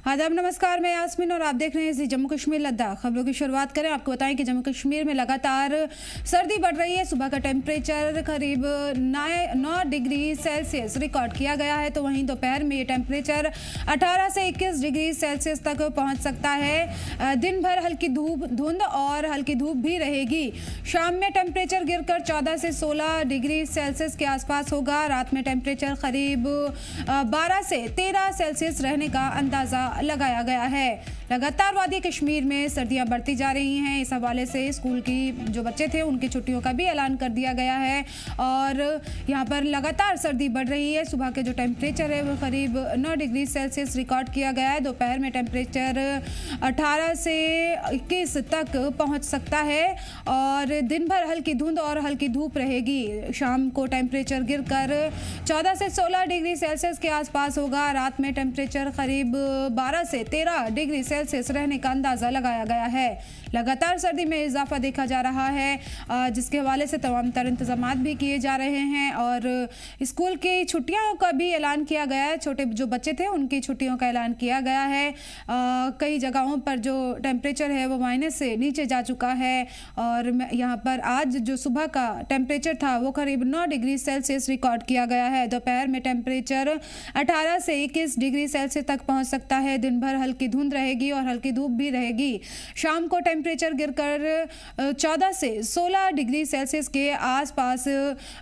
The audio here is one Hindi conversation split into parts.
आदाब नमस्कार, मैं यास्मीन और आप देख रहे हैं जम्मू कश्मीर लद्दाख। खबरों की शुरुआत करें। आपको बताएं कि जम्मू कश्मीर में लगातार सर्दी बढ़ रही है। सुबह का टेम्परेचर करीब 9 डिग्री सेल्सियस रिकॉर्ड किया गया है, तो वहीं दोपहर में ये टेम्परेचर 18 से 21 डिग्री सेल्सियस तक पहुंच सकता है। दिन भर हल्की धुंध और हल्की धूप भी रहेगी। शाम में टेम्परेचर गिरकर 14 से 16 डिग्री सेल्सियस के आसपास होगा। रात में टेम्परेचर करीब 12 से 13 सेल्सियस रहने का अंदाजा लगाया गया है। लगातार वादी कश्मीर में सर्दियां बढ़ती जा रही हैं। इस हवाले से स्कूल की जो बच्चे थे उनकी छुट्टियों का भी ऐलान कर दिया गया है और यहाँ पर लगातार सर्दी बढ़ रही है। सुबह के जो टेम्परेचर है वो करीब 9 डिग्री सेल्सियस रिकॉर्ड किया गया है। दोपहर में टेम्परेचर 18 से 21 तक पहुँच सकता है और दिन भर हल्की धुंध और हल्की धूप रहेगी। शाम को टेम्परेचर गिरकर 14 से 16 डिग्री सेल्सियस के आसपास होगा। रात में टेम्परेचर करीब 12 से 13 डिग्री सेल्सियस रहने का अंदाजा लगाया गया है। लगातार सर्दी में इजाफा देखा जा रहा है, जिसके हवाले से तमाम तर इंतजामात भी किए जा रहे हैं और स्कूल की छुट्टियों का भी ऐलान किया गया है। छोटे जो बच्चे थे उनकी छुट्टियों का ऐलान किया गया है। कई जगहों पर जो टेम्परेचर है वो माइनस से नीचे जा चुका है और यहाँ पर आज जो सुबह का टेम्परेचर था वो करीब 9 डिग्री सेल्सियस रिकॉर्ड किया गया है। दोपहर में टेम्परेचर 18 से 21 डिग्री सेल्सियस तक पहुँच सकता है। दिन भर हल्की धुंध रहेगी और हल्की धूप भी रहेगी। शाम को टेम्परेचर गिरकर 14 से 16 डिग्री सेल्सियस के आसपास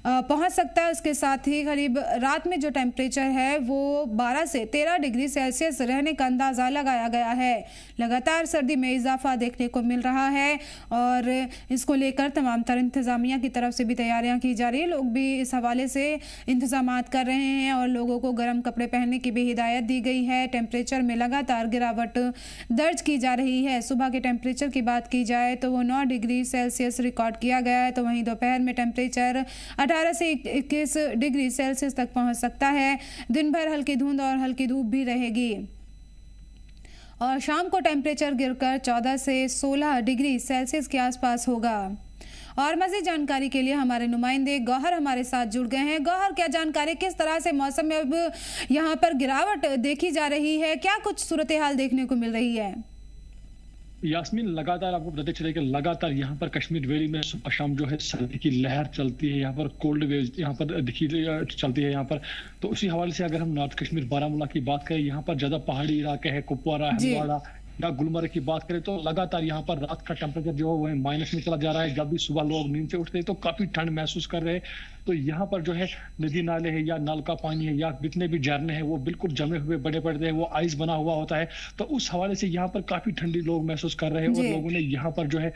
पहुंच सकता है। उसके साथ ही करीब रात में जो टेम्परेचर है वो 12 से 13 डिग्री सेल्सियस रहने का अंदाज़ा लगाया गया है। लगातार सर्दी में इजाफा देखने को मिल रहा है और इसको लेकर तमाम तर इंतज़ामिया की तरफ से भी तैयारियां की जा रही है। लोग भी इस हवाले से इंतज़ामात कर रहे हैं और लोगों को गर्म कपड़े पहनने की भी हिदायत दी गई है। टेम्परेचर में लगातार गिरावट दर्ज की जा रही है। सुबह के टेम्परेचर की बात की जाए तो वो 9 डिग्री सेल्सियस रिकॉर्ड किया गया है, तो वहीं दोपहर में टेम्परेचर 18 से 21 डिग्री सेल्सियस तक पहुंच सकता है। दिन भर हल्की धुंध और हल्की धूप भी रहेगी और शाम को टेम्परेचर गिरकर 14 से 16 डिग्री सेल्सियस के आसपास होगा। और मज़ीद जानकारी के लिए हमारे नुमाइंदे गौहर हमारे साथ जुड़ गए हैं। गौहर, क्या जानकारी, किस तरह से मौसम में अब यहाँ पर गिरावट देखी जा रही है, क्या कुछ सूरत हाल देखने को मिल रही है? यास्मीन, लगातार आपको बताते चले कि लगातार यहाँ पर कश्मीर वैली में सुबह शाम जो है सर्दी की लहर चलती है। यहाँ पर कोल्ड वेव यहाँ पर दिखी चलती है यहाँ पर। तो उसी हवाले से अगर हम नॉर्थ कश्मीर बारामूला की बात करें, यहाँ पर ज्यादा पहाड़ी इलाके है, कुपवारा, हंदवाड़ा या गुलमर्ग की बात करें तो लगातार यहाँ पर रात का टेम्परेचर जो है वो माइनस में चला जा रहा है। जब भी सुबह लोग नींद से उठते हैं तो काफी ठंड महसूस कर रहे हैं। तो यहाँ पर जो है नदी नाले है या नल का पानी है या जितने भी झरने हैं वो बिल्कुल जमे हुए बड़े पड़ते हैं, वो आइस बना हुआ होता है। तो उस हवाले से यहाँ पर काफी ठंडी लोग महसूस कर रहे हैं और लोगों ने यहाँ पर जो है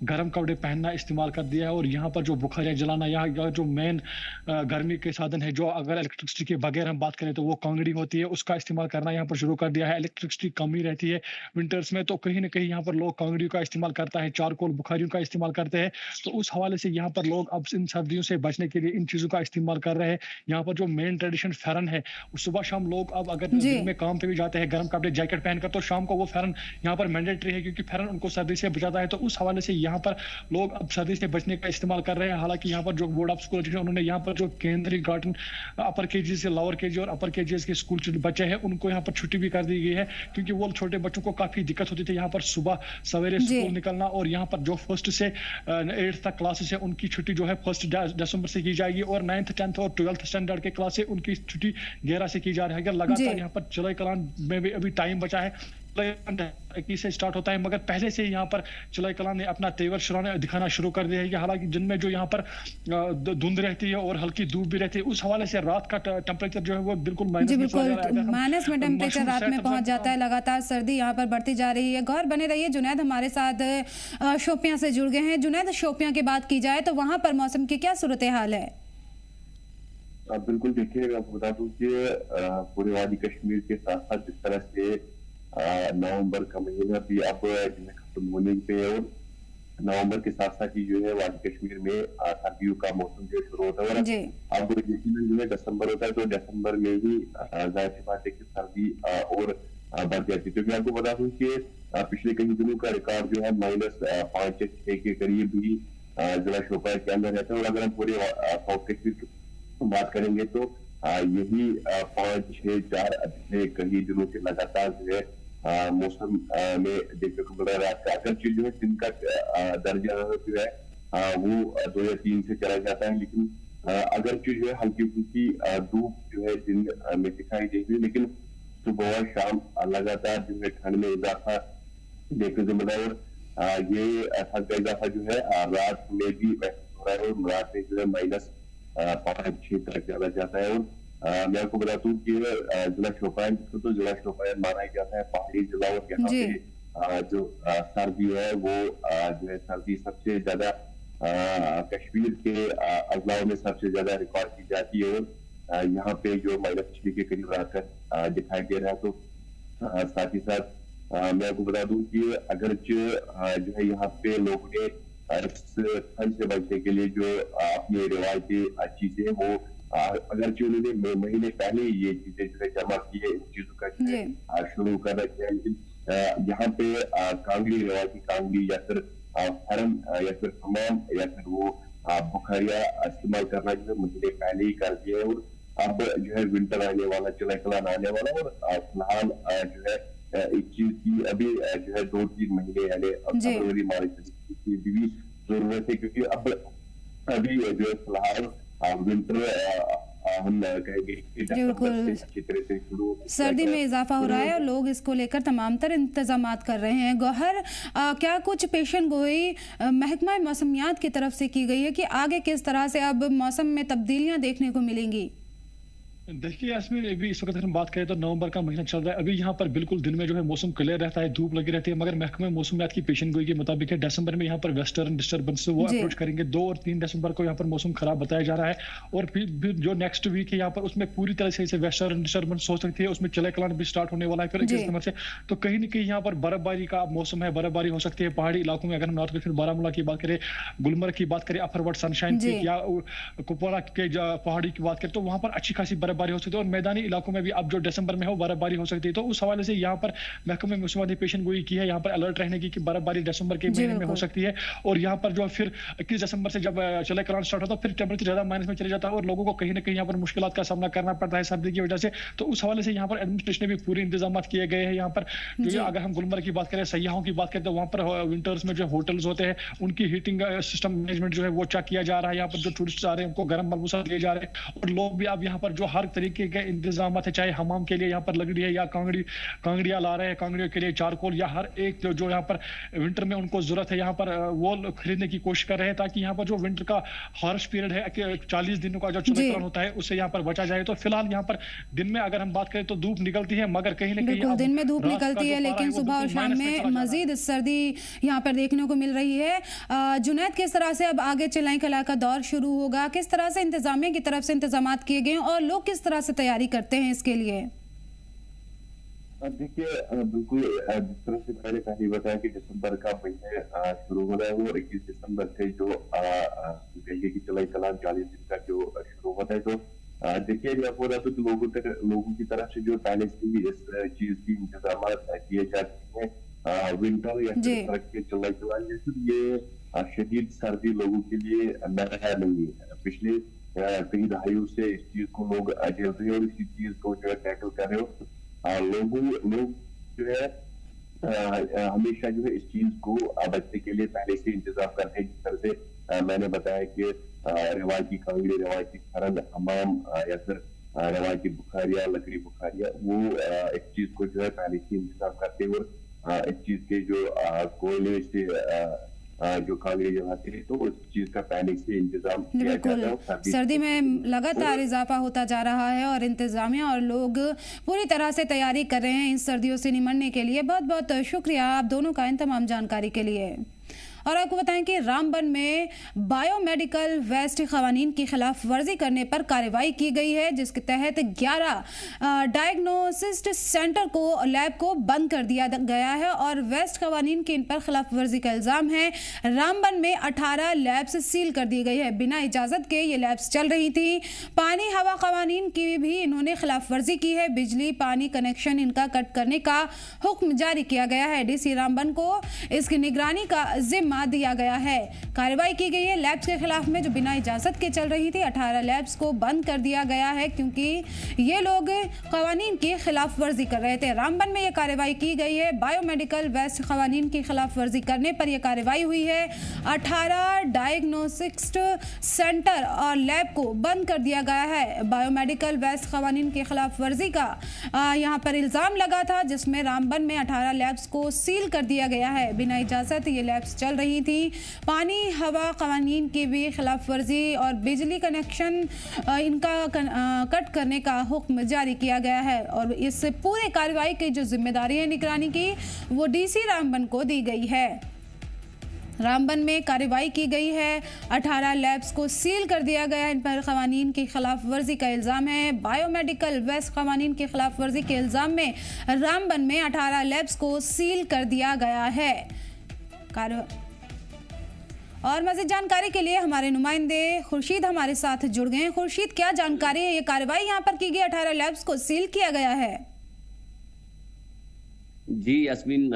गर्म कपड़े पहनना इस्तेमाल कर दिया है। और यहाँ पर जो बुखारियां जलाना यहाँ जो मेन गर्मी के साधन है, जो अगर इलेक्ट्रिसिटी के बगैर हम बात करें तो वो कांगड़ी होती है, उसका इस्तेमाल करना यहाँ पर शुरू कर दिया है। इलेक्ट्रिसिटी कमी रहती है विंटर्स में, तो कहीं ना कहीं यहाँ पर लोग कांगड़ी का इस्तेमाल करता है, चारकोल बुखारियों का इस्तेमाल करते हैं। तो उस हवाले से यहाँ पर लोग अब इन सर्दियों से बचने के लिए इन चीजों का इस्तेमाल कर रहे हैं। यहाँ पर जो मेन ट्रेडिशन फेरन है, सुबह शाम लोग अब अगर दिन में काम पे भी जाते हैं गर्म कपड़े जैकेट पहनकर, तो शाम को वो फेरन यहाँ पर मैंडेटरी है क्योंकि फेरन उनको सर्दी से बचाता है। तो उस हवाले से यहाँ पर लोग अब सर्दी से बचने का इस्तेमाल कर रहे हैं। हालांकि यहाँ पर जो बोर्ड ऑफ स्कूल उन्होंने यहाँ पर जो केंद्रीय गार्डन अपर केजी से लोअर केजी और अपर केजी के स्कूल बच्चे हैं उनको यहाँ पर छुट्टी भी कर दी गई है क्योंकि वो छोटे बच्चों को काफी दिक्कत होती थी यहाँ पर सुबह सवेरे स्कूल निकलना। और यहाँ पर जो 1st से 8th तक क्लासेस है उनकी छुट्टी जो है 1 दिसंबर से की जाएगी और 9th 10th और 12th स्टैंडर्ड के क्लास है उनकी छुट्टी 11 से की जा रही है। लगातार यहाँ पर जुलाई कलान में भी अभी टाइम बचा है, 21 से स्टार्ट होता है, मगर पहले से यहाँ पर जुलाई कलान ने अपना तेवर दिखाना शुरू कर दिया है। हालांकि दिन में जो यहाँ पर धुंध रहती है और हल्की धूप भी रहती है, उस हवाले से रात का टेम्परेचर जो है वो बिल्कुल माइनस में टेम्परेचर रात में पहुंच जाता है। लगातार सर्दी यहाँ पर बढ़ती जा रही है। गौर बने रहिए। जुनैद हमारे साथ शोपियां से जुड़ गए हैं। जुनैद, शोपियां की बात की जाए तो वहां पर मौसम की क्या सूरत हाल है? बिल्कुल, देखिए मैं आपको बता दूं कि पूरे वादी कश्मीर के साथ साथ जिस तरह से नवंबर का महीना भी अब खत्म होने पे है और नवंबर के साथ साथ ही जो है वादी कश्मीर में सर्दियों का मौसम जो शुरू होता है और अब यकीनन जो है दिसंबर होता है तो दिसंबर में ही जाहिर सी बात है कि सर्दी और बढ़ जाती है। क्योंकि आपको बता दूं कि पिछले कई दिनों का रिकॉर्ड जो है -5 से 6 के करीब ही जिला शोपियां के अंदर रहता है। और अगर हम पूरे साउथ कश्मीर की बात करेंगे तो यही 5, 6, 4 पिछले कई दिनों से लगातार जो है मौसम में देखने को मिल रहा है। रात का अगरचे जो है दिन का दर्जा जो है वो 2 या 3 से चला जाता है, लेकिन अगरचे जो है हल्की फुल्की धूप जो है दिन में दिखाई देगी, लेकिन सुबह और शाम लगातार जो है ठंड में इजाफा देखने को मिला है। और ये ठंड का इजाफा जो है रात में भी महसूस हो रहा है, और रात में जो है -5-6 तक चला जाता है। और मैं आपको बता दूं कि जिला शोपियान तो जिला शोपियान माना जाता है पहाड़ी जिला, और यहाँ पे जो सर्दी है वो जो है सर्दी सबसे ज्यादा कश्मीर के अजलाओं में सबसे ज्यादा रिकॉर्ड की जाती है। और यहाँ पे जो -6 के करीब आकर दिखाई दे रहा है। तो साथ ही साथ मैं आपको बता दूं कि अगर जो है यहाँ पे लोगों ने ठंड से बचने के लिए जो अपनी रिवायती चीजें वो अगरचे उन्होंने महीने पहले ये चीजें जो है जमा की है, इन चीजों का शुरू कर रखा है, लेकिन यहाँ पे कांगड़ी, रिवायती कांगड़ी या फिर फरम या फिर हमाम या फिर वो बुखारिया इस्तेमाल करना जो है महीने पहले ही कर दिया है। और अब जो है विंटर आने वाला, चलाकलान आने वाला, और फिलहाल जो है एक चीज की अभी जो है 2-3 महीने यानी फरवरी मार्च की भी जरूरत है, क्योंकि अब अभी जो है फिलहाल विंटर हम कहेंगे बिल्कुल सर्दी में इजाफा हो रहा है और लोग इसको लेकर तमाम तर इंतजामात कर रहे हैं। गौहर, क्या कुछ पेशन गोई महकमा मौसमियात की तरफ से की गई है कि आगे किस तरह से अब मौसम में तब्दीलियां देखने को मिलेंगी? देखिए यास्मीन, अभी इस वक्त हम बात करें तो नवंबर का महीना चल रहा है। अभी यहाँ पर बिल्कुल दिन में जो है मौसम क्लियर रहता है, धूप लगी रहती है, मगर महकमे मौसमियात की पेशन गोई के मुताबिक है दिसंबर में यहाँ पर वेस्टर्न डिस्टर्बेंस से वो अप्रोच करेंगे। 2 और 3 दिसंबर को यहाँ पर मौसम खराब बताया जा रहा है। और फिर जो नेक्स्ट वीक है यहाँ पर उसमें पूरी तरह से वेस्टर्न डिस्टर्बेंस हो सकती है, उसमें चलाकलान भी स्टार्ट होने वाला है फिर 21 दिसंबर से। तो कहीं न कहीं यहाँ पर बर्फबारी का मौसम है, बर्फबारी हो सकती है पहाड़ी इलाकों में। अगर हम नॉर्थ कश्मीर बारामूला की बात करें, गुलमर्ग की बात करें, अफरवट सनशाइन की या कुपवाड़ा के पहाड़ी की बात करें, तो वहां पर अच्छी खासी बर्फबारी हो सकती है। और मैदानी इलाकों में भी अब जो दिसंबर में हो बर्फबारी हो सकती है। तो उस हवाले से यहाँ पर महकमे मौसमियात ने पेशन गोई की है, यहाँ पर अलर्ट रहने की कि बर्फबारी दिसंबर के महीने में हो सकती है। और यहाँ पर जो फिर 21 दिसंबर से जब चलाकलान स्टार्ट होता है फिर टेम्परेचर ज्यादा माइनस में चले जाता है और लोगों को कहीं ना कहीं यहाँ पर मुश्किलात का सामना करना पड़ता है सर्दी की वजह से। तो उस हवाले से यहाँ पर एडमिनिस्ट्रेशन ने भी पूरे इंतजाम किए गए हैं। यहाँ पर जो अगर हम गुलमर्ग की बात करें, सयाहों की बात करें, तो वहाँ पर विंटर्स में जो होटल्स होते हैं उनकी हीटिंग सिस्टम मैनेजमेंट जो है वो चेक किया जा रहा है। यहाँ पर जो टूरिस्ट आ रहे हैं उनको गर्म मलबूसा दिए जा रहे हैं। और लोग भी अब यहाँ पर जो हर तरीके के इंतजाम है, चाहे हमाम के लिए यहाँ पर लकड़ी है या कांगड़ियां ला रहे हैं, कांगड़ियों के लिए चारकोल या हर एक जो यहाँ पर विंटर में उनको जरूरत है यहाँ पर वो खरीदने की कोशिश कर रहे हैं, ताकि यहाँ पर जो विंटर का हार्श पीरियड है 40 दिनों का जो चलाकलान होता है उससे यहाँ पर बचा जाए। तो फिलहाल यहाँ पर दिन में अगर हम बात करें तो धूप निकलती है, मगर कहीं ना कहीं दिन में धूप निकलती है, लेकिन सुबह और शाम में मजीद सर्दी यहाँ पर देखने को मिल रही है। जुनैद, किस तरह से अब आगे चिल्लाई कला का दौर शुरू होगा, किस तरह से इंतजामिया की तरफ से इंतजाम किए गए और लोग किस तरह से तैयारी करते हैं इसके लिए? देखिए, बिल्कुल जिस तरह से मैंने पहले बताया कि दिसंबर का महीना शुरू हो रहा है, वो 21 दिसंबर से जो कहिए कि चलाकलान 40 दिन का जो शुरू होता है। तो देखिए जब हो रहा तो लोगों की तरफ से जो पहले से ही इस चीज की इंतजाम किए जाते हैं। विंटर या के चलाकलान जैसे ये शदीद सर्दी लोगों के लिए नया नहीं है। पिछले कई दहाइयों से इस चीज को लोग झेल रहे हैं और इसी चीज को जो है टैकल कर रहे हो। लोग जो है हमेशा जो है इस चीज को बचने के लिए पहले से इंतजाम करते हैं। जिस तरह से मैंने बताया कि रिवायती कांगड़ी, रिवायती खरन, हमाम या फिर रिवायती बुखारिया, लकड़ी बुखारिया, वो इस चीज को जो है पहले से इंतजाम करते हैं। और इस चीज के जो कोयले से जो कांगड़ी जलाते हैं तो उस चीज का पहले से इंतजाम किया जाता है। सर्दी में लगातार इजाफा होता जा रहा है और इंतजामिया और लोग पूरी तरह से तैयारी कर रहे हैं इन सर्दियों से निमटने के लिए। बहुत बहुत शुक्रिया आप दोनों का इन तमाम जानकारी के लिए। और आपको बताएं कि रामबन में बायोमेडिकल वेस्ट कवानीन की खिलाफ वर्जी करने पर कार्रवाई की गई है, जिसके तहत 11 डायग्नोसिस्ट सेंटर को लैब को बंद कर दिया गया है और वेस्ट कवानीन की इन पर खिलाफ वर्जी का इल्जाम है। रामबन में 18 लैब्स सील कर दी गई है। बिना इजाजत के ये लैब्स चल रही थी। पानी हवा कवानीन की भी इन्होंने खिलाफ वर्जी की है। बिजली पानी कनेक्शन इनका कट करने का हुक्म जारी किया गया है। डीसी रामबन को इसकी निगरानी का जिम्मा जिम्मा दिया गया है। कार्रवाई की गई है लैब्स के खिलाफ में जो बिना इजाजत के चल रही थी। 18 लैब्स को बंद कर दिया गया है क्योंकि ये लोग कवानीन की खिलाफ वर्जी कर रहे थे। रामबन में ये कार्रवाई की गई है। बायोमेडिकल वेस्ट कवानीन की खिलाफ वर्जी करने पर यह कार्रवाई हुई है। 18 डायग्नोस्टिक्स सेंटर और लैब को बंद कर दिया गया है। बायोमेडिकल वेस्ट कवानीन की खिलाफ वर्जी का यहाँ पर इल्जाम लगा था, जिसमें रामबन में 18 लैब्स को सील कर दिया गया है। बिना इजाजत ये लैब्स चल रही थी। पानी हवा कवानीन की भी खिलाफ वर्जी और बिजली कनेक्शन इनका कट करने का हुक्म जारी किया गया है और इस पूरे कार्रवाई की जो जिम्मेदारी है निगरानी की वो डीसी रामबन को दी गई है। रामबन में कार्रवाई की गई है। 18 लैब्स को सील कर दिया गया है। इन पर कवानीन की खिलाफ वर्जी का इल्ज़ाम है। बायोमेडिकल वेस्ट कवानीन की खिलाफ वर्जी के इल्ज़ाम में रामबन में 18 लैब्स को सील कर दिया गया है। और मज़ीद जानकारी के लिए हमारे नुमाइंदे खुर्शीद हमारे साथ जुड़ गए हैं। खुर्शीद, क्या जानकारी है? ये कार्रवाई यहाँ पर की गई, 18 लैब्स को सील किया गया है। जी यास्मीन,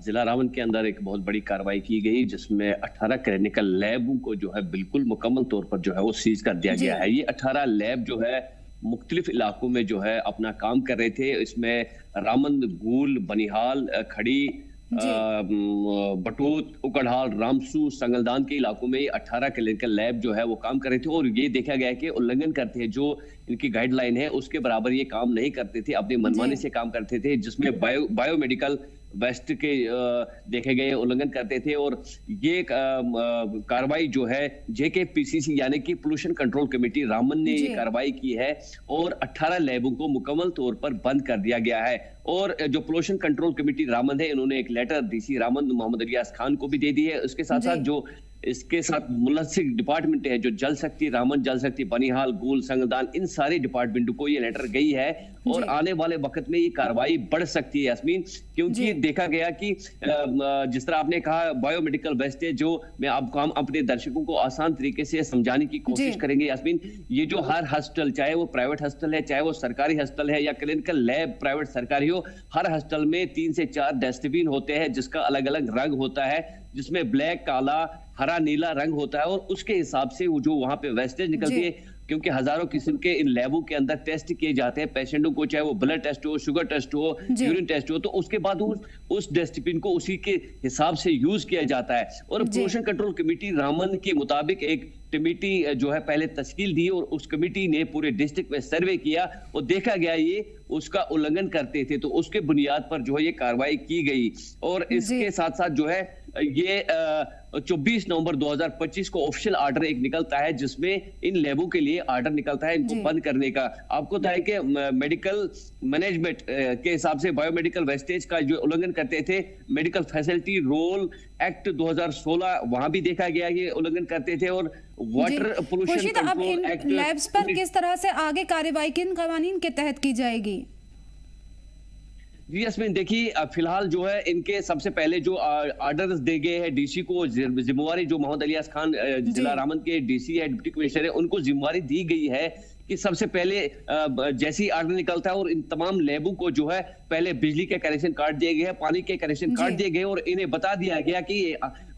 जिला रामबन के अंदर एक बहुत बड़ी कार्रवाई की गई जिसमें 18 क्लिनिकल लैबों को जो है बिल्कुल मुकम्मल तौर पर जो है वो सीज कर दिया गया है। ये 18 लैब जो है मुख्तलिफ इलाकों में जो है अपना काम कर रहे थे। इसमें रामबन, गूल, बनिहाल, खड़ी, बटोत, उकड़हाल, रामसू, संगलदान के इलाकों में 18 क्लिनिकल लैब जो है वो काम कर रहे थे और ये देखा गया कि उल्लंघन करते हैं जो इनकी गाइडलाइन है उसके बराबर ये काम नहीं करते थे, अपने मनमाने से काम करते थे, जिसमें बायोमेडिकल वेस्ट के देखे गए उल्लंघन करते थे। और ये कार्रवाई जो है JKPCC यानी कि पोल्यूशन कंट्रोल कमेटी रामबन ने ये कार्रवाई की है और 18 लैबों को मुकम्मल तौर पर बंद कर दिया गया है। और जो पोल्यूशन कंट्रोल कमेटी रामबन है इन्होंने एक लेटर DC रामबन मोहम्मद इलियास खान को भी दे दी है। उसके साथ साथ जो इसके साथ मुल्लसिक डिपार्टमेंट है जो जल शक्ति, रामबन जल शक्ति, बनिहाल, गूल, संगलदान, इन सारे डिपार्टमेंटों को ये लेटर गई है और आने वाले वक्त में ये कार्रवाई बढ़ सकती है यास्मीन, क्योंकि देखा गया कि जिस तरह आपने कहा बायोमेडिकल वेस्ट है, जो मैं आपको हम अपने दर्शकों को आसान तरीके से समझाने की कोशिश करेंगे यास्मीन। ये जो हर हॉस्टल, चाहे वो प्राइवेट हॉस्टल है, चाहे वो सरकारी हॉस्टल है या क्लिनिकल लैब प्राइवेट सरकारी हो, हर हॉस्टल में 3 से 4 डस्टबिन होते हैं जिसका अलग अलग रंग होता है, जिसमें ब्लैक, काला, हरा, नीला रंग होता है और उसके हिसाब से वो जो वहां पे वेस्टेज निकलती है, क्योंकि हजारों किस्म के इन लैबों के अंदर टेस्ट किए जाते हैं पेशेंटों को, चाहे वो ब्लड टेस्ट हो, शुगर टेस्ट हो, यूरिन टेस्ट हो, तो उसके बाद उस डस्टबिन को उसी के हिसाब से यूज किया जाता है। और पोल्यूशन कंट्रोल कमेटी रामबन के मुताबिक एक कमेटी जो है पहले तश्कील दी और उस कमेटी ने पूरे डिस्ट्रिक्ट में सर्वे किया और देखा गया ये उसका उल्लंघन करते थे, तो उसके बुनियाद पर जो है ये कार्रवाई की गई। और इसके साथ साथ जो है ये 24 नवंबर 2025 को ऑफिशियल आर्डर एक निकलता है जिसमें इन लैबों के लिए आर्डर निकलता है इनको बंद करने का। आपको बताया कि मेडिकल मैनेजमेंट के हिसाब से बायोमेडिकल वेस्टेज का जो उल्लंघन करते थे, मेडिकल फैसिलिटी रोल एक्ट 2016 वहां भी देखा गया ये उल्लंघन करते थे। और water pollution control act, labs पर किस तरह से आगे कार्रवाई किन कानून के तहत की जाएगी? जी यास्मीन, देखिए फिलहाल जो है इनके सबसे पहले जो आर्डर्स दे गए हैं डीसी को, जिम्मेवारी जो मोहम्मद इलियास खान जिला रामबन के डीसी है, डिप्टी कमिश्नर है, उनको जिम्मेवारी दी गई है कि सबसे पहले जैसे ही आर्डर निकलता है और इन तमाम लैबों को जो है पहले बिजली के कनेक्शन काट दिए गए हैं, पानी के कनेक्शन काट दिए गए और इन्हें बता दिया गया कि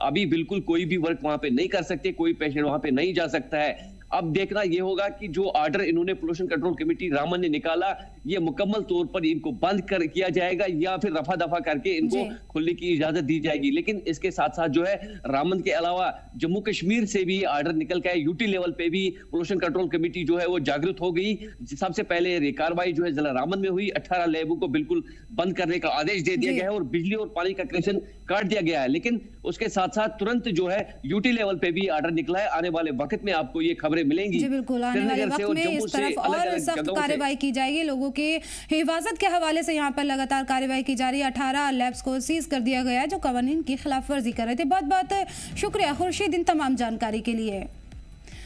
अभी बिल्कुल कोई भी वर्क वहां पे नहीं कर सकते, कोई पेशेंट वहां पे नहीं जा सकता है। अब देखना ये होगा कि जो आर्डर इन्होंने पोल्यूशन कंट्रोल कमेटी रामबन ने निकाला ये मुकम्मल तौर पर इनको बंद कर किया जाएगा या फिर रफा दफा करके इनको खुलने की इजाजत दी जाएगी। लेकिन इसके साथ साथ जो है रामबन के अलावा जम्मू कश्मीर से भी आर्डर निकल के यूटी लेवल पे भी पोल्यूशन कंट्रोल कमेटी जो है वो जागरूक हो गई। सबसे पहले ये कार्रवाई जो है जिला रामबन में हुई, 18 लैबों को बिल्कुल बंद करने का आदेश दे दिया गया है और बिजली और पानी का कनेक्शन काट दिया गया है। लेकिन उसके साथ साथ तुरंत जो है यूटी लेवल पे भी आर्डर निकला है। आने वाले वक्त में आपको ये खबरें मिलेंगी। जी बिल्कुल, आने वाले वक्त में इस तरफ और सख्त कार्रवाई की जाएगी। लोगों की हिफाजत के हवाले से यहाँ पर लगातार कार्रवाई की जा रही है। 18 लैब्स को सीज कर दिया गया है जो कानून की खिलाफ वर्जी कर रहे थे। बहुत बहुत शुक्रिया खुर्शीद इन तमाम जानकारी के लिए।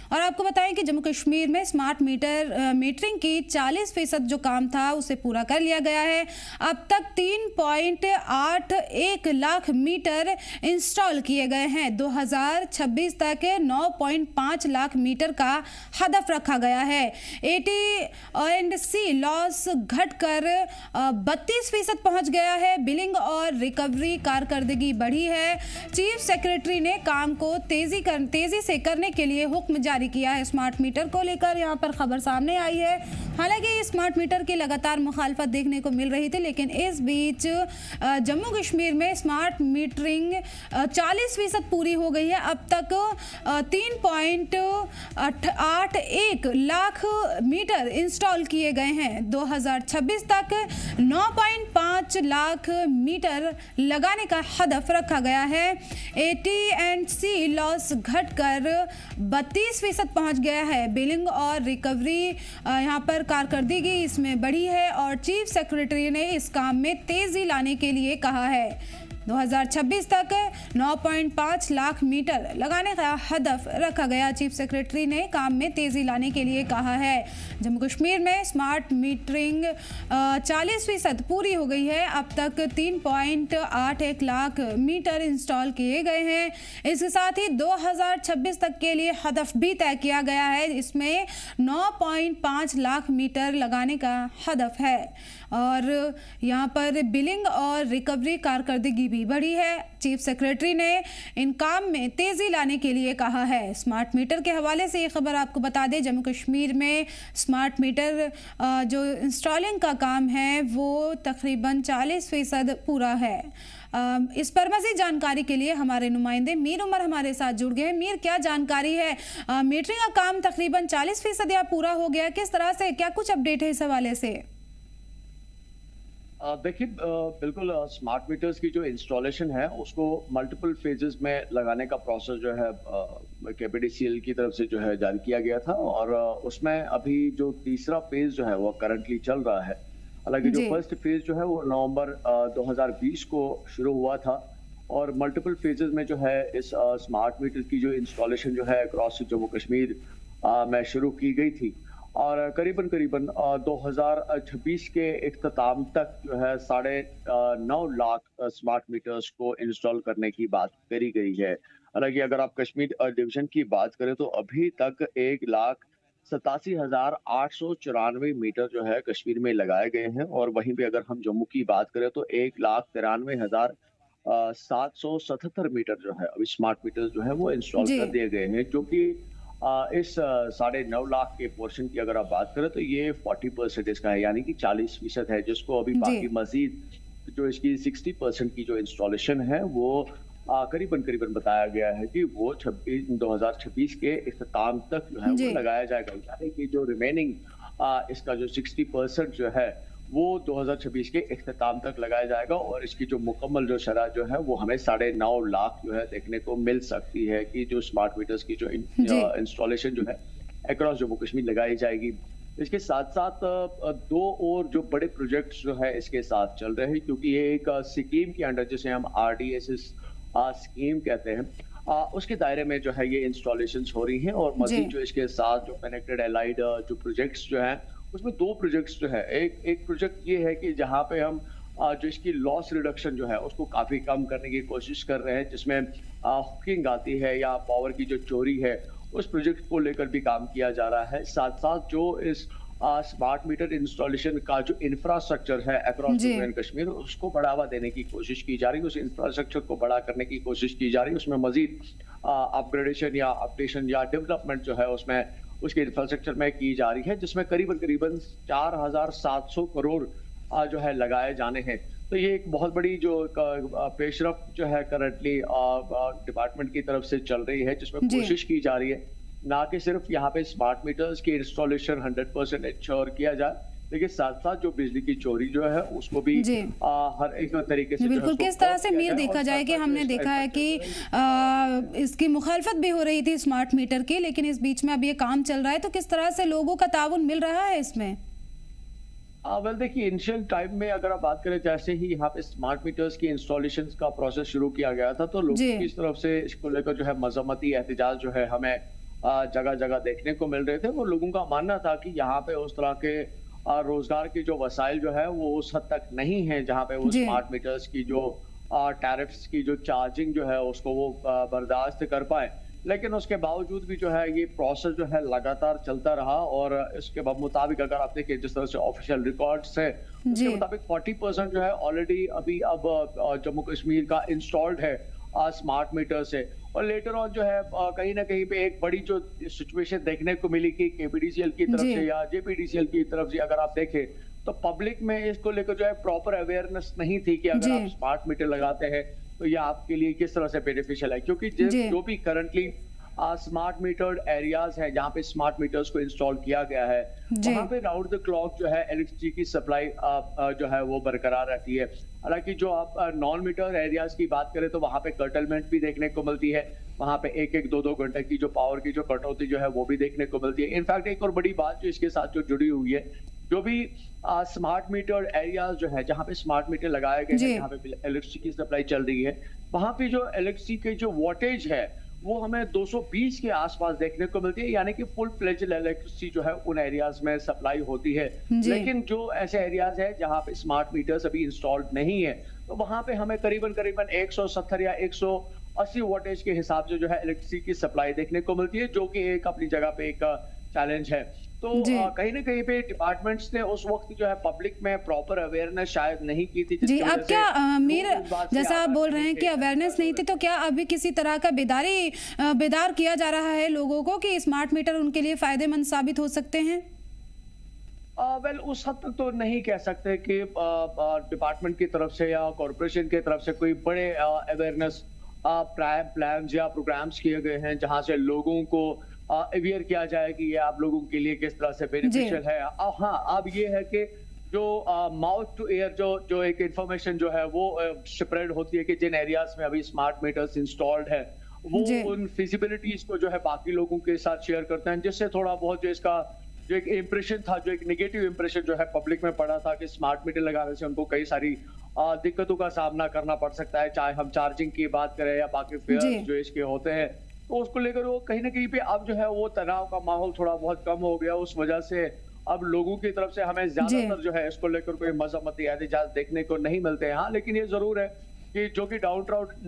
और आपको बताएं कि जम्मू कश्मीर में स्मार्ट मीटरिंग की 40% जो काम था उसे पूरा कर लिया गया है। अब तक 3.81 लाख मीटर इंस्टॉल किए गए हैं। 2026 तक 9.5 लाख मीटर का हदफ रखा गया है। AT&C लॉस घटकर 32% पहुंच गया है। बिलिंग और रिकवरी कारकर्दगी बढ़ी है। चीफ सेक्रेटरी ने काम को तेजी से करने के लिए हुक्म जारी किया है। स्मार्ट मीटर को लेकर यहां पर खबर सामने आई है। हालांकि स्मार्ट मीटर की लगातार मुखालफत देखने को मिल रही थी, लेकिन इस बीच जम्मू कश्मीर में स्मार्ट मीटरिंग 40% पूरी हो गई है। अब तक 3.81 लाख मीटर इंस्टॉल किए गए हैं। 2026 तक 9.5 लाख मीटर लगाने का हदफ रखा गया है। AT&C लॉस घटकर 32% पहुंच गया है। बिलिंग और रिकवरी यहां पर कारकर्दगी इसमें बढ़ी है और चीफ सेक्रेटरी ने इस काम में तेजी लाने के लिए कहा है। 2026 तक 9.5 लाख मीटर लगाने का हदफ रखा गया। चीफ सेक्रेटरी ने काम में तेजी लाने के लिए कहा है। जम्मू कश्मीर में स्मार्ट मीटरिंग 40% पूरी हो गई है। अब तक 3.81 लाख मीटर इंस्टॉल किए गए हैं। इसके साथ ही 2026 तक के लिए हदफ भी तय किया गया है। इसमें 9.5 लाख मीटर लगाने का हदफ है और यहाँ पर बिलिंग और रिकवरी कारकर्दगी भी बढ़ी है। चीफ सेक्रेटरी ने इन काम में तेजी लाने के लिए कहा है। स्मार्ट मीटर के हवाले से ये खबर आपको बता दें, जम्मू कश्मीर में स्मार्ट मीटर जो इंस्टॉलिंग का काम है वो तकरीबन 40% पूरा है। इस पर मज़ीद जानकारी के लिए हमारे नुमाइंदे मीर उमर हमारे साथ जुड़ गए हैं। मीर, क्या जानकारी है? मीटरिंग का काम तकरीबन 40% या पूरा हो गया, किस तरह से, क्या कुछ अपडेट है इस हवाले से? देखिए, बिल्कुल स्मार्ट मीटर्स की जो इंस्टॉलेशन है उसको मल्टीपल फेजेस में लगाने का प्रोसेस जो है KPDCL की तरफ से जो है जारी किया गया था और उसमें अभी जो तीसरा फेज जो है वो करंटली चल रहा है। हालांकि जो फर्स्ट फेज जो है वो नवंबर 2020 को शुरू हुआ था और मल्टीपल फेजेस में जो है इस स्मार्ट मीटर की जो इंस्टॉलेशन जो है अक्रॉस जम्मू कश्मीर में शुरू की गई थी और करीबन 2026 के इख्तिताम तक जो है 9.5 लाख स्मार्ट मीटर्स को इंस्टॉल करने की बात करी गई है। हालांकि अगर आप कश्मीर डिवीजन की बात करें तो अभी तक 1,87,894 मीटर जो है कश्मीर में लगाए गए हैं और वहीं पे अगर हम जम्मू की बात करें तो 1,93,777 मीटर जो है अभी स्मार्ट मीटर जो है वो इंस्टॉल कर दिए गए हैं, जो कि इस 9.5 लाख के पोर्शन की अगर आप बात करें तो ये 40% इसका है, यानी कि 40% है, जिसको अभी बाकी मजीद जो इसकी 60% की जो इंस्टॉलेशन है वो करीबन बताया गया है कि वो 2026 के इख्तिताम तक जो है वो लगाया जाएगा। यानी कि जो रिमेनिंग इसका जो 60% जो है वो 2026 के इख्तिताम तक लगाया जाएगा और इसकी जो मुकम्मल जो शरह जो है वो हमें 9.5 लाख जो है देखने को मिल सकती है कि जो स्मार्ट मीटर्स की जो इंस्टॉलेशन जो है अक्रॉस जम्मू कश्मीर लगाई जाएगी। इसके साथ साथ दो और जो बड़े प्रोजेक्ट्स जो है इसके साथ चल रहे हैं, क्योंकि ये एक स्कीम के अंडर जिसे हम RDSS स्कीम कहते हैं उसके दायरे में जो है ये इंस्टॉलेशंस हो रही हैं और मजीद जो इसके साथ जो कनेक्टेड एलाइड जो प्रोजेक्ट्स जो हैं उसमें दो प्रोजेक्ट्स जो है, एक प्रोजेक्ट ये है कि जहाँ पे हम जो इसकी लॉस रिडक्शन जो है उसको काफ़ी कम करने की कोशिश कर रहे हैं, जिसमें हुकिंग आती है या पावर की जो चोरी है उस प्रोजेक्ट को लेकर भी काम किया जा रहा है। साथ साथ जो इस स्मार्ट मीटर इंस्टॉलेशन का जो इंफ्रास्ट्रक्चर है अक्रॉस जम्मू एंड कश्मीर उसको बढ़ावा देने की कोशिश की जा रही है, उस इंफ्रास्ट्रक्चर को बड़ा करने की कोशिश की जा रही है। उसमें मजीद अपग्रेडेशन या अपडेशन या डेवलपमेंट जो है उसमें उसके इंफ्रास्ट्रक्चर में की जा रही है, जिसमें करीबन 4,700 करोड़ जो है लगाए जाने हैं। तो ये एक बहुत बड़ी जो पेशरफ्त जो है करंटली डिपार्टमेंट की तरफ से चल रही है, जिसमें कोशिश की जा रही है ना कि सिर्फ यहाँ पे स्मार्ट मीटर्स की इंस्टॉलेशन 100% इंश्योर किया जाए, लेकिन साथ साथ जो बिजली की चोरी जो है उसको भी हर एक तरीके से बिल्कुल किस तरह से मीर देखा जाए कि हमने देखा है कि इसकी मुखालफत भी हो रही थी स्मार्ट मीटर की, लेकिन इस बीच में अब ये काम चल रहा है, तो किस तरह से लोगों का ताउन मिल रहा है इसमें? वेल देखिए, इनिशियल टाइम में अगर आप बात करें जैसे ही यहाँ पे स्मार्ट मीटर्स की इंस्टॉलेशन का प्रोसेस शुरू किया गया था तो लोगों की तरफ से इसको लेकर जो है मजम्मती एहतजाज जो है हमें जगह जगह देखने को मिल रहे थे। वो लोगों का मानना था कि यहाँ पे उस तरह के रोजगार के जो वसाइल जो है वो उस हद तक नहीं है जहाँ पे वो स्मार्ट मीटर्स की जो टैरिफ्स की जो चार्जिंग जो है उसको वो बर्दाश्त कर पाए। लेकिन उसके बावजूद भी जो है ये प्रोसेस जो है लगातार चलता रहा और इसके मुताबिक अगर आप देखिए जिस तरह से ऑफिशियल रिकॉर्ड्स है उसके मुताबिक 40% जो है ऑलरेडी अभी अब जम्मू कश्मीर का इंस्टॉल्ड है स्मार्ट मीटर से। और लेटर ऑन जो है कहीं ना कहीं पे एक बड़ी जो सिचुएशन देखने को मिली कि केपीडीसीएल की तरफ से या जेपीडीसीएल की तरफ से अगर आप देखें तो पब्लिक में इसको लेकर जो है प्रॉपर अवेयरनेस नहीं थी कि अगर आप स्मार्ट मीटर लगाते हैं तो ये आपके लिए किस तरह से बेनिफिशियल है। क्योंकि जो भी करंटली स्मार्ट मीटर्ड एरियाज हैं जहाँ पे स्मार्ट मीटर्स को इंस्टॉल किया गया है वहाँ पे राउंड द क्लॉक जो है इलेक्ट्रिसिटी की सप्लाई जो है वो बरकरार रहती है। हालांकि जो आप नॉन मीटर एरियाज की बात करें तो वहाँ पे कर्टलमेंट भी देखने को मिलती है, वहाँ पे एक एक दो दो घंटे की जो पावर की जो कटौती जो है वो भी देखने को मिलती है। इनफैक्ट एक और बड़ी बात जो इसके साथ जो जुड़ी हुई है, जो भी स्मार्ट मीटर एरियाज जो है जहाँ पे स्मार्ट मीटर लगाए गए हैं, जहाँ पे इलेक्ट्रिसिटी की सप्लाई चल रही है, वहाँ पे जो इलेक्ट्रिसिटी की जो वोल्टेज है वो हमें 220 के आसपास देखने को मिलती है, यानी कि फुल फ्लेज्ड इलेक्ट्रिसिटी जो है उन एरियाज में सप्लाई होती है। लेकिन जो ऐसे एरियाज है जहाँ पे स्मार्ट मीटर्स अभी इंस्टॉल्ड नहीं है तो वहाँ पे हमें करीबन 170 या 180 वोल्टेज के हिसाब से जो है इलेक्ट्रिसिटी की सप्लाई देखने को मिलती है, जो कि एक अपनी जगह पे एक चैलेंज है। तो कहीं ना कहीं पे डिपार्टमेंट्स ने उस वक्त जो है पब्लिक में प्रॉपर अवेयरनेस शायद नहीं की थी। जी, अब क्या मीर जैसा आप बोल रहे हैं कि अवेयरनेस नहीं थी, तो क्या अभी किसी तरह का बेदार किया जा रहा है लोगों को कि स्मार्ट मीटर उनके लिए फायदेमंद साबित हो सकते हैं? वेल उस हद तक तो नहीं कह सकते कि डिपार्टमेंट की तरफ से या कॉर्पोरेशन की तरफ से कोई बड़े अवेयरनेस प्लान या प्रोग्राम्स किए गए हैं जहां से लोगों को अवेयर किया जाए कि ये आप लोगों के लिए किस तरह से बेनिफिशियल है। हाँ, अब ये है कि जो माउथ टू एयर जो एक इंफॉर्मेशन जो है वो स्प्रेड होती है कि जिन एरियाज में अभी स्मार्ट मीटर्स इंस्टॉल्ड है वो उन फिजिबिलिटीज को जो है बाकी लोगों के साथ शेयर करते हैं, जिससे थोड़ा बहुत जो इसका जो एक इम्प्रेशन था, जो एक नेगेटिव इम्प्रेशन जो है पब्लिक में पड़ा था कि स्मार्ट मीटर लगाने से उनको कई सारी दिक्कतों का सामना करना पड़ सकता है, चाहे हम चार्जिंग की बात करें या बाकी फेयर्स जो इसके होते हैं। तो उसको लेकर वो कहीं ना कहीं पे अब जो है वो तनाव का माहौल थोड़ा बहुत कम हो गया। उस वजह से अब लोगों की तरफ से हमें ज्यादातर जो है इसको लेकर कोई मजम्मती एहतजाज देखने को नहीं मिलते हैं। हाँ, लेकिन ये जरूर है कि जो कि डाउन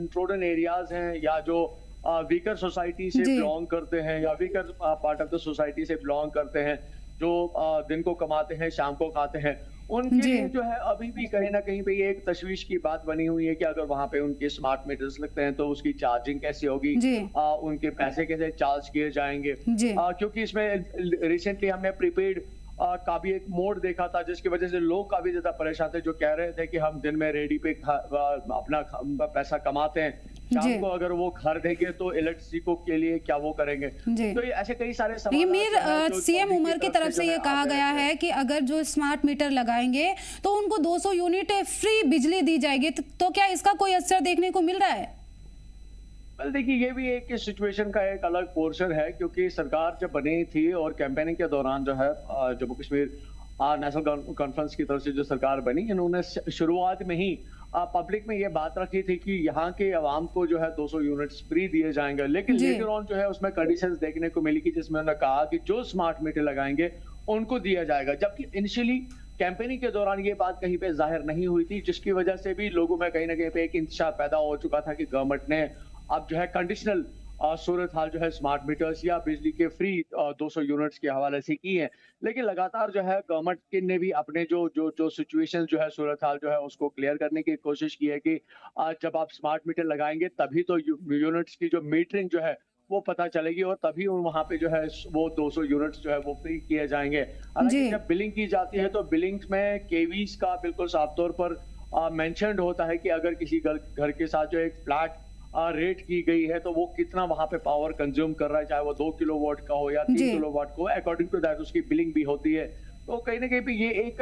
ट्रोडन एरियाज हैं या जो वीकर सोसाइटी से बिलोंग करते हैं या weaker part of the society से बिलोंग करते हैं, जो दिन को कमाते हैं शाम को खाते हैं, उनके लिए जो है अभी भी कहीं ना कहीं पे ये एक तशवीश की बात बनी हुई है कि अगर वहां पे उनके स्मार्ट मीटर्स लगते हैं तो उसकी चार्जिंग कैसे होगी, उनके पैसे कैसे चार्ज किए जाएंगे। क्योंकि इसमें रिसेंटली हमने प्रीपेड का भी एक मोड देखा था जिसकी वजह से लोग काफी ज्यादा परेशान थे, जो कह रहे थे कि हम दिन में रेडी पे अपना पैसा कमाते हैं, शाम को अगर वो घर देंगे तो इलेक्ट्रिसिटी को के लिए क्या वो करेंगे। तो ये ऐसे कई सारे सवाल सीएम उमर की तरफ से ये कहा गया है कि अगर जो स्मार्ट मीटर लगाएंगे तो उनको 200 यूनिट फ्री बिजली दी जाएगी, तो क्या इसका कोई असर देखने को मिल रहा है? वेल देखिए, ये भी एक सिचुएशन का एक अलग पोर्शन है, क्योंकि सरकार जब बनी थी और कैंपेनिंग के दौरान जो है जम्मू कश्मीर नेशनल कॉन्फ्रेंस की तरफ से जो सरकार बनी, इन्होंने शुरुआत में ही पब्लिक में ये बात रखी थी कि यहाँ के अवाम को जो है 200 यूनिट्स फ्री दिए जाएंगे। लेकिन लेटर ऑन जो है उसमें कंडीशंस देखने को मिली कि जिसमें उन्होंने कहा कि जो स्मार्ट मीटर लगाएंगे उनको दिया जाएगा, जबकि इनिशियली कैंपेनिंग के दौरान ये बात कहीं पे जाहिर नहीं हुई थी, जिसकी वजह से भी लोगों में कहीं ना कहीं पे एक इंतशार पैदा हो चुका था कि गवर्नमेंट ने अब जो है कंडीशनल सूरत हाल जो है स्मार्ट मीटर्स या बिजली के फ्री 200 यूनिट्स के हवाले से की है। लेकिन लगातार जो है गवर्नमेंट ने भी अपने जो सिचुएशन जो है सूरत हाल जो है उसको क्लियर करने की कोशिश की है कि जब आप स्मार्ट मीटर लगाएंगे तभी तो यूनिट्स की जो मीटरिंग जो है वो पता चलेगी और तभी वहाँ पे जो है वो 200 यूनिट्स जो है वो फ्री किए जाएंगे। हालांकि जब बिलिंग की जाती है तो बिलिंग में केवीज का बिल्कुल साफ तौर पर मेंशन्ड होता है कि अगर किसी घर के साथ जो एक फ्लैट रेट की गई है तो वो कितना वहां पे पावर कंज्यूम कर रहा है, चाहे वो 2 किलोवाट का हो या 3 किलोवाट का हो, अकॉर्डिंग टू दैट उसकी बिलिंग भी होती है। तो कहीं ना कहीं पे ये एक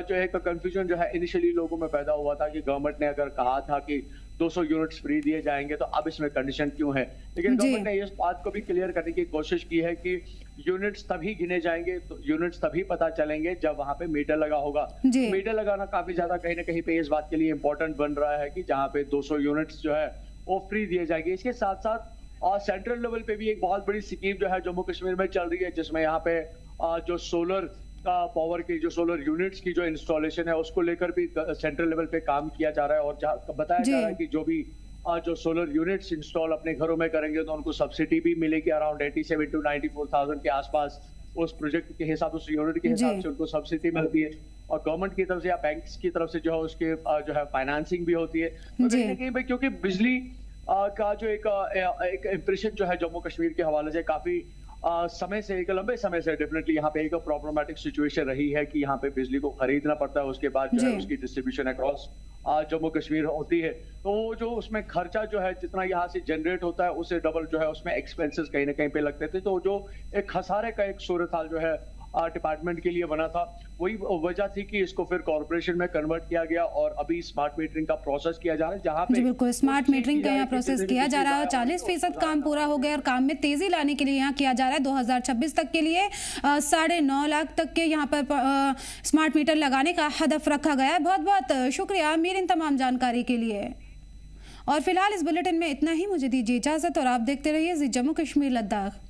जो है कंफ्यूजन जो है इनिशियली लोगों में पैदा हुआ था कि गवर्नमेंट ने अगर कहा था कि 200 यूनिट्स फ्री दिए जाएंगे तो अब इसमें कंडीशन क्यों है। लेकिन गवर्नमेंट ने इस बात को भी क्लियर करने की कोशिश की है कि यूनिट्स तभी गिने जाएंगे, तो यूनिट्स तभी पता चलेंगे जब वहां पे मीटर लगा होगा। मीटर लगाना काफी ज्यादा कहीं ना कहीं पे इस बात के लिए इंपॉर्टेंट बन रहा है कि जहाँ पे 200 यूनिट्स जो है वो फ्री दिए जाएंगे। इसके साथ साथ और सेंट्रल लेवल पे भी एक बहुत बड़ी स्कीम जो है जम्मू कश्मीर में चल रही है, जिसमें यहाँ पे जो सोलर पावर की जो सोलर यूनिट्स की जो इंस्टॉलेशन है उसको लेकर भी सेंट्रल लेवल पे काम किया जा रहा है। और बताया जा रहा है कि जो भी जो सोलर यूनिट्स इंस्टॉल अपने घरों में करेंगे तो उनको सब्सिडी भी मिलेगी अराउंड 87 to 94,000 के आसपास। उस प्रोजेक्ट के हिसाब, उस यूनिट के हिसाब से उनको सब्सिडी मिलती है और गवर्नमेंट की तरफ से या बैंक्स की तरफ से जो है उसके जो है फाइनेंसिंग भी होती है। तो कहीं ना कहीं क्योंकि बिजली का जो एक इम्प्रेशन जो है जम्मू कश्मीर के हवाले से काफी समय से, एक लंबे समय से डेफिनेटली यहाँ पे एक प्रॉब्लमेटिक सिचुएशन रही है कि यहाँ पे बिजली को खरीदना पड़ता है, उसके बाद जो है उसकी डिस्ट्रीब्यूशन अक्रॉस जम्मू कश्मीर होती है। तो जो उसमें खर्चा जो है जितना यहाँ से जनरेट होता है उससे डबल जो है उसमें एक्सपेंसेस कहीं ना कहीं पे लगते थे। तो जो एक खसारे का एक सूरत हाल जो है डिपार्टमेंट के लिए बना था, वही वजह थी कि इसको फिर कॉर्पोरेशन में कन्वर्ट किया गया और अभी स्मार्ट मीटरिंग का प्रोसेस किया जा रहा है, जहां पे बिल्कुल स्मार्ट मीटरिंग का यहाँ प्रोसेस किया जा रहा है। 40% काम पूरा हो गया और काम में तेजी लाने के लिए यहाँ किया जा रहा है। 2026 तक के लिए 9.5 लाख तक के यहाँ पर स्मार्ट मीटर लगाने का हदफ रखा गया है। बहुत बहुत शुक्रिया मेरी इन तमाम जानकारी के लिए। और फिलहाल इस बुलेटिन में इतना ही, मुझे दीजिए इजाजत और आप देखते रहिए जी जम्मू कश्मीर लद्दाख।